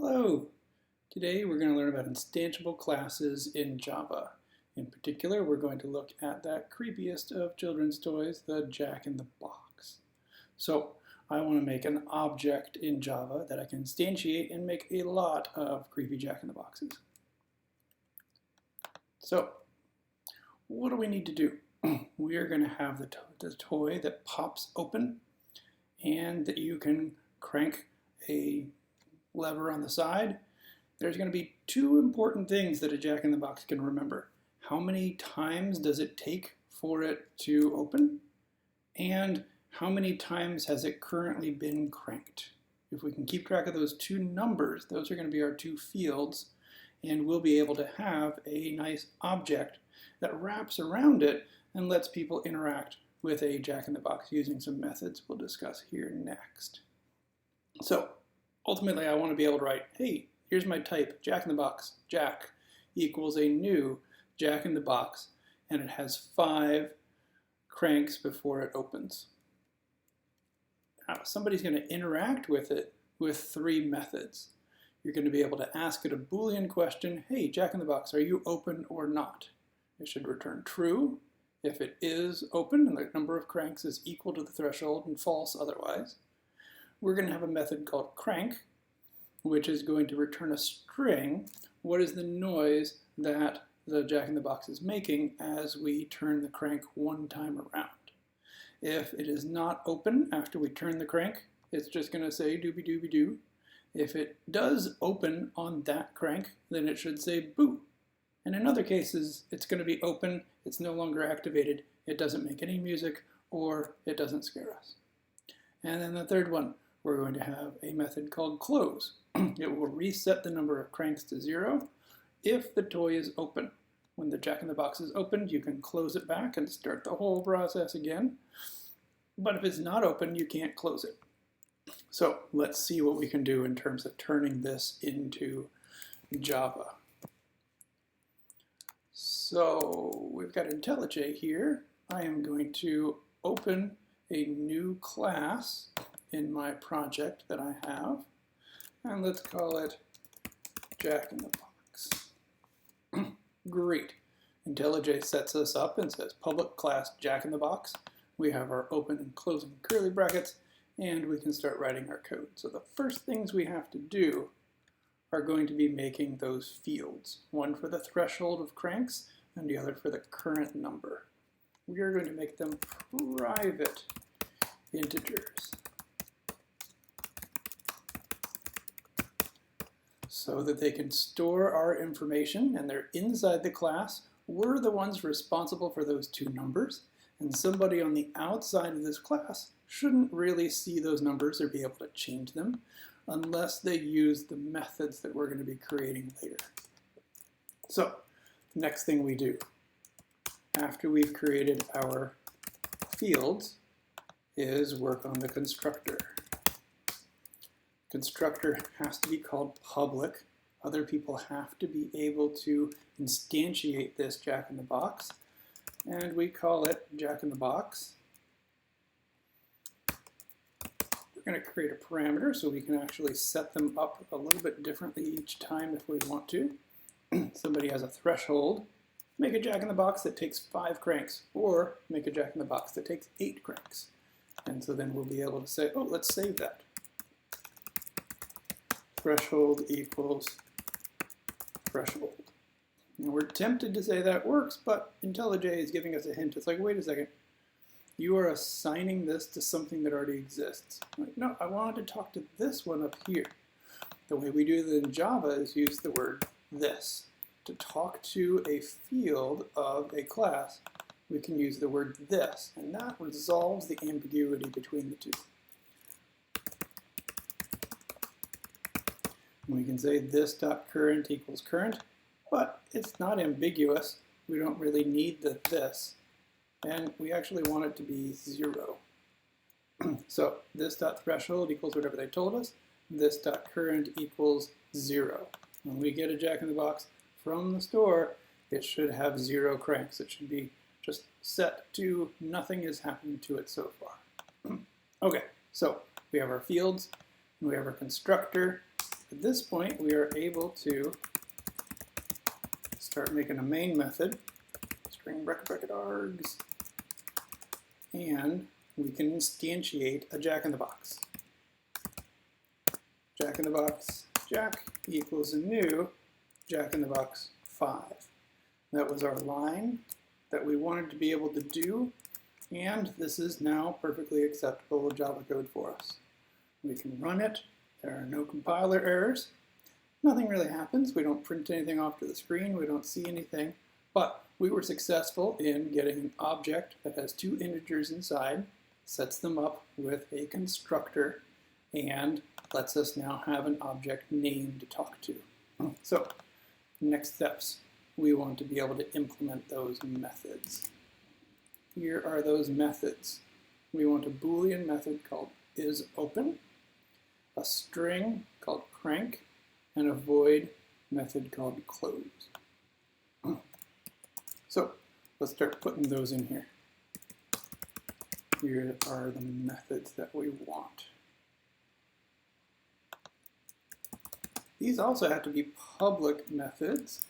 Hello! Today we're going to learn about instantiable classes in Java. In particular, we're going to look at that creepiest of children's toys, the Jack-in-the-Box. So I want to make an object in Java that I can instantiate and make a lot of creepy Jack-in-the-Boxes. So what do we need to do? We are going to have the toy that pops open and that you can crank a lever on the side. There's going to be two important things that a Jack-in-the-Box can remember. How many times does it take for it to open? And how many times has it currently been cranked? If we can keep track of those two numbers, those are going to be our two fields, and we'll be able to have a nice object that wraps around it and lets people interact with a Jack-in-the-Box using some methods we'll discuss here next. So ultimately, I want to be able to write, hey, here's my type, Jack-in-the-Box, Jack equals a new Jack-in-the-Box, and it has 5 cranks before it opens. Now, somebody's going to interact with it with 3 methods. You're going to be able to ask it a Boolean question, hey, Jack-in-the-Box, are you open or not? It should return true if it is open and the number of cranks is equal to the threshold, and false otherwise. We're going to have a method called crank, which is going to return a string. What is the noise that the Jack-in-the-Box is making as we turn the crank one time around? If it is not open after we turn the crank, it's just going to say doobie doobie doo. If it does open on that crank, then it should say boo. And in other cases, it's going to be open, it's no longer activated, it doesn't make any music, or it doesn't scare us. And then the third one, we're going to have a method called close. It will reset the number of cranks to 0 if the toy is open. When the Jack-in-the-Box is opened, you can close it back and start the whole process again. But if it's not open, you can't close it. So let's see what we can do in terms of turning this into Java. So we've got IntelliJ here. I am going to open a new class in my project that I have, and let's call it Jack-in-the-Box. Great. IntelliJ sets us up and says public class Jack-in-the-Box. We have our open and closing curly brackets, and we can start writing our code. So the first things we have to do are going to be making those fields, one for the threshold of cranks and the other for the current number. We are going to make them private integers so that they can store our information, and they're inside the class. We're the ones responsible for those 2 numbers, and somebody on the outside of this class shouldn't really see those numbers or be able to change them unless they use the methods that we're going to be creating later. So, the next thing we do after we've created our fields is work on the constructor. Constructor has to be called public. Other people have to be able to instantiate this Jack-in-the-Box, and we call it Jack-in-the-Box. We're going to create a parameter so we can actually set them up a little bit differently each time if we want to. Somebody has a threshold. Make a Jack-in-the-Box that takes 5 cranks, or make a Jack-in-the-Box that takes 8 cranks. And so then we'll be able to say, oh, let's save that. Threshold equals threshold. Now we're tempted to say that works, but IntelliJ is giving us a hint. It's like, wait a second. You are assigning this to something that already exists. Like, no, I wanted to talk to this one up here. The way we do it in Java is use the word this. To talk to a field of a class, we can use the word this, and that resolves the ambiguity between the two. We can say this.current equals current, but it's not ambiguous. We don't really need the this, and we actually want it to be 0. So this.threshold equals whatever they told us. This.current equals 0. When we get a Jack-in-the-Box from the store, it should have 0 cranks. It should be just set to nothing is happening to it so far. Okay, so we have our fields, and we have our constructor. At this point, we are able to start making a main method, string bracket args, and we can instantiate a JackInTheBox. JackInTheBox Jack equals a new JackInTheBox 5. That was our line that we wanted to be able to do, and this is now perfectly acceptable Java code for us. We can run it. There are no compiler errors. Nothing really happens. We don't print anything off to the screen. We don't see anything. But we were successful in getting an object that has two integers inside, sets them up with a constructor, and lets us now have an object name to talk to. So, next steps. We want to be able to implement those methods. Here are those methods. We want a Boolean method called isOpen, a string called crank, and a void method called close. So let's start putting those in here. Here are the methods that we want. These also have to be public methods.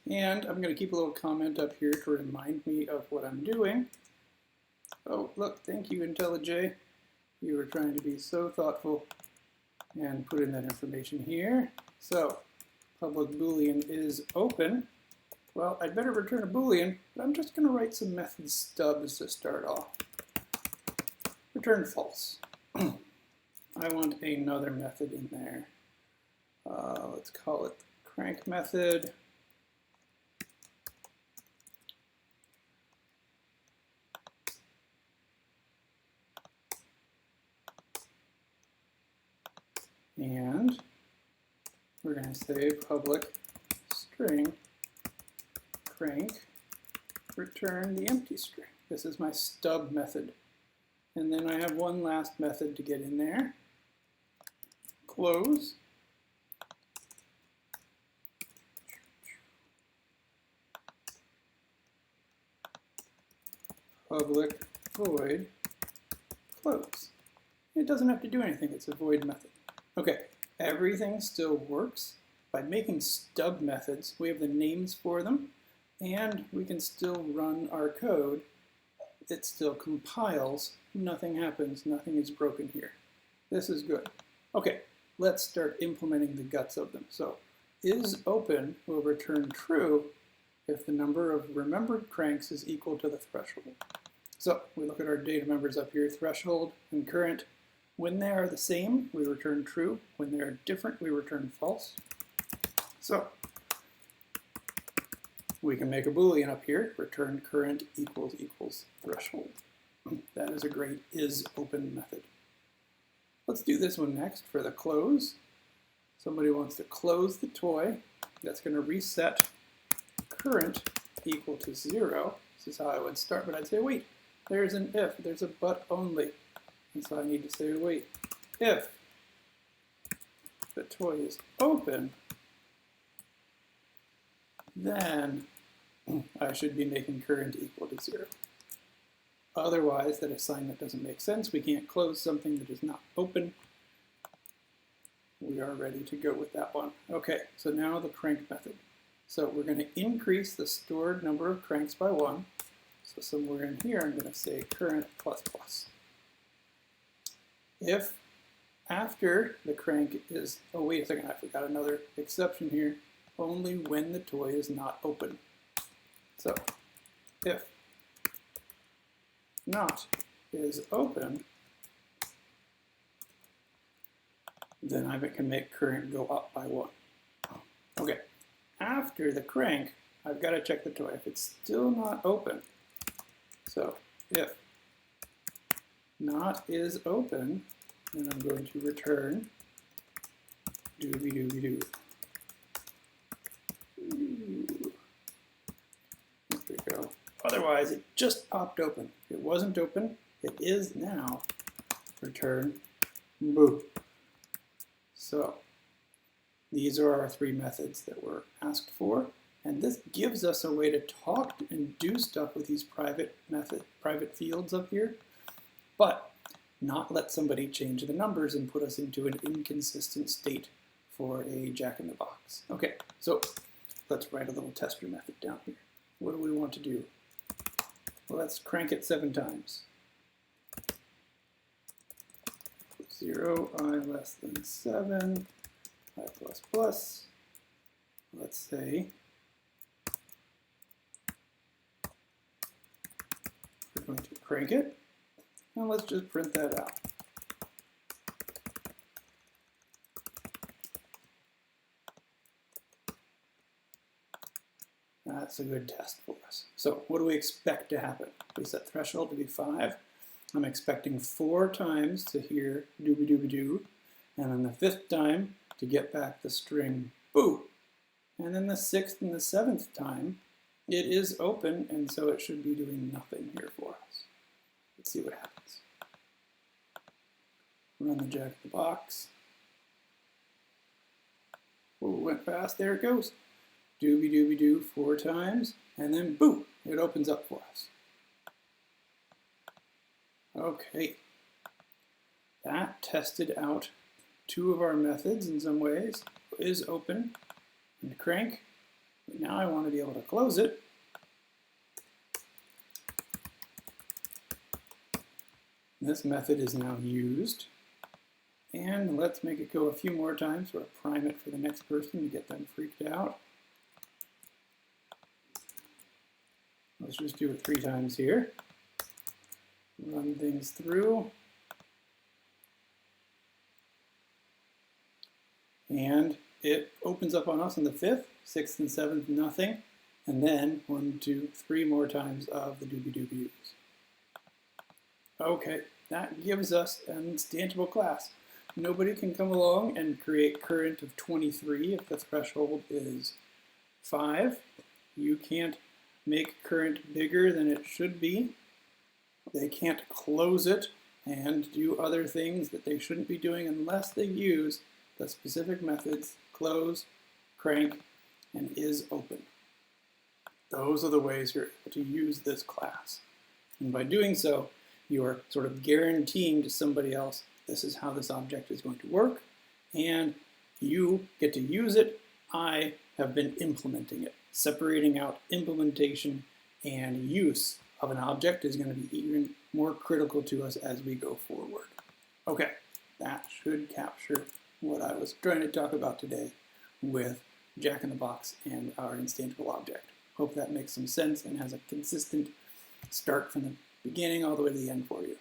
And I'm going to keep a little comment up here to remind me of what I'm doing. Oh, look, thank you, IntelliJ. You were trying to be so thoughtful and put in that information here. So, public Boolean is open. Well, I'd better return a Boolean, but I'm just going to write some method stubs to start off. Return false. I want another method in there. Let's call it crank method. And we're going to say public string crank return the empty string. This is my stub method. And then I have one last method to get in there. Close. Public void close. It doesn't have to do anything. It's a void method. Okay, everything still works. By making stub methods, we have the names for them, and we can still run our code. It still compiles. Nothing happens. Nothing is broken here. This is good. Okay, let's start implementing the guts of them. So, isOpen will return true if the number of remembered cranks is equal to the threshold. So, we look at our data members up here, threshold and current. When they are the same, we return true. When they are different, we return false. So we can make a Boolean up here, return current equals threshold. That is a great isOpen method. Let's do this one next for the close. Somebody wants to close the toy. That's going to reset current equal to 0. This is how I would start, but I'd say, wait, there's an if, there's a but only. And so I need to say, wait, if the toy is open, then I should be making current equal to 0. Otherwise, that assignment doesn't make sense. We can't close something that is not open. We are ready to go with that one. Okay, so now the crank method. So we're going to increase the stored number of cranks by 1. So somewhere in here, I'm going to say current plus plus. If after the crank is, oh wait a second, I forgot another exception here, only when the toy is not open. So if not is open, then I can make current go up by 1. Okay, after the crank, I've got to check the toy if it's still not open. So if not is open, and I'm going to return doobie-doobie-doo. There we go. Otherwise, it just popped open. It wasn't open. It is now. Return boo. So these are our 3 methods that were asked for, And this gives us a way to talk and do stuff with these private fields up here, but not let somebody change the numbers and put us into an inconsistent state for a Jack-in-the-Box. Okay, so let's write a little tester method down here. What do we want to do? Well, let's crank it 7 times. 0, I less than 7, I plus plus. Let's say we're going to crank it, and let's just print that out. That's a good test for us. So what do we expect to happen? We set threshold to be 5. I'm expecting 4 times to hear doobie-doobie-doo, and then the 5th time to get back the string boo. And then the 6th and the 7th time, it is open, and so it should be doing nothing here for us. Let's see what happens. Run the Jack-in-the-Box. Oh, it went fast. There it goes. Doobie-doobie-doo 4 times, and then boo, it opens up for us. Okay, that tested out 2 of our methods in some ways. Is open and crank, but now I want to be able to close it. This method is now used, and let's make it go a few more times, or prime it for the next person to get them freaked out. Let's just do it 3 times here. Run things through. And it opens up on us on the 5th, 6th, and 7th, nothing. And then 1, 2, 3 more times of the doobie-doobie-doos. Okay, that gives us an instantiable class. Nobody can come along and create current of 23 if the threshold is 5. You can't make current bigger than it should be. They can't close it and do other things that they shouldn't be doing unless they use the specific methods close, crank, and is open. Those are the ways you're able to use this class. And by doing so, you are sort of guaranteeing to somebody else this is how this object is going to work, and you get to use it. I have been implementing it. Separating out implementation and use of an object is going to be even more critical to us as we go forward. Okay, that should capture what I was trying to talk about today with Jack-in-the-Box and our instantiable object. Hope that makes some sense and has a consistent start from the beginning all the way to the end for you.